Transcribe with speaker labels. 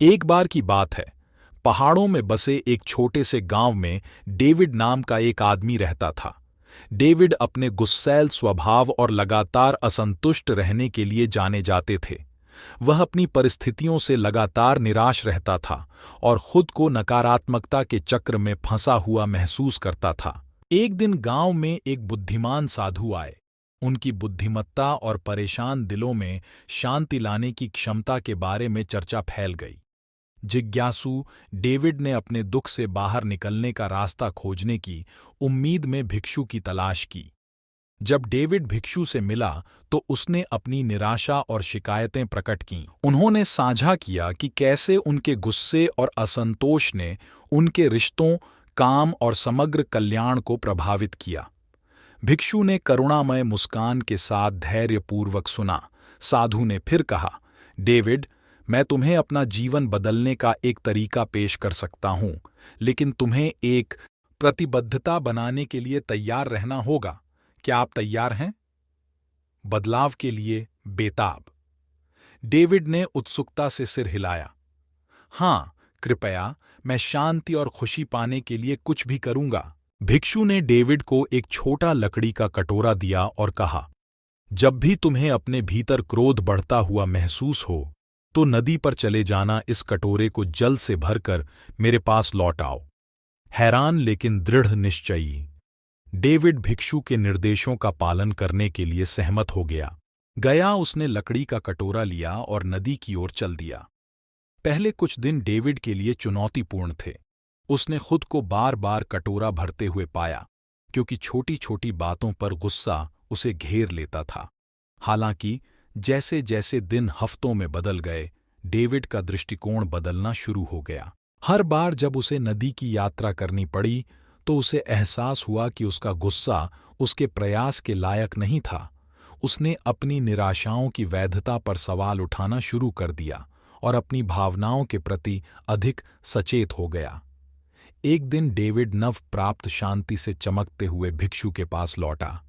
Speaker 1: एक बार की बात है, पहाड़ों में बसे एक छोटे से गांव में डेविड नाम का एक आदमी रहता था। डेविड अपने गुस्सैल स्वभाव और लगातार असंतुष्ट रहने के लिए जाने जाते थे। वह अपनी परिस्थितियों से लगातार निराश रहता था और खुद को नकारात्मकता के चक्र में फंसा हुआ महसूस करता था। एक दिन गांव में एक बुद्धिमान साधु आए। उनकी बुद्धिमत्ता और परेशान दिलों में शांति लाने की क्षमता के बारे में चर्चा फैल गई। जिज्ञासु डेविड ने अपने दुख से बाहर निकलने का रास्ता खोजने की उम्मीद में भिक्षु की तलाश की। जब डेविड भिक्षु से मिला तो उसने अपनी निराशा और शिकायतें प्रकट कीं। उन्होंने साझा किया कि कैसे उनके गुस्से और असंतोष ने उनके रिश्तों, काम और समग्र कल्याण को प्रभावित किया। भिक्षु ने करुणामय मुस्कान के साथ धैर्यपूर्वक सुना। साधु ने फिर कहा, डेविड, मैं तुम्हें अपना जीवन बदलने का एक तरीका पेश कर सकता हूं, लेकिन तुम्हें एक प्रतिबद्धता बनाने के लिए तैयार रहना होगा। क्या आप तैयार हैं? बदलाव के लिए बेताब। डेविड ने उत्सुकता से सिर हिलाया। हाँ, कृपया, मैं शांति और खुशी पाने के लिए कुछ भी करूंगा। भिक्षु ने डेविड को एक छोटा लकड़ी का कटोरा दिया और कहा, जब भी तुम्हें अपने भीतर क्रोध बढ़ता हुआ महसूस हो तो नदी पर चले जाना, इस कटोरे को जल से भरकर मेरे पास लौट आओ। हैरान लेकिन दृढ़ निश्चयी, डेविड भिक्षु के निर्देशों का पालन करने के लिए सहमत हो गया। उसने लकड़ी का कटोरा लिया और नदी की ओर चल दिया। पहले कुछ दिन डेविड के लिए चुनौतीपूर्ण थे। उसने खुद को बार बार कटोरा भरते हुए पाया, क्योंकि छोटी छोटी बातों पर गुस्सा उसे घेर लेता था। हालांकि जैसे जैसे दिन हफ्तों में बदल गए, डेविड का दृष्टिकोण बदलना शुरू हो गया। हर बार जब उसे नदी की यात्रा करनी पड़ी तो उसे एहसास हुआ कि उसका गुस्सा उसके प्रयास के लायक नहीं था। उसने अपनी निराशाओं की वैधता पर सवाल उठाना शुरू कर दिया और अपनी भावनाओं के प्रति अधिक सचेत हो गया। एक दिन डेविड नव प्राप्त शांति से चमकते हुए भिक्षु के पास लौटा।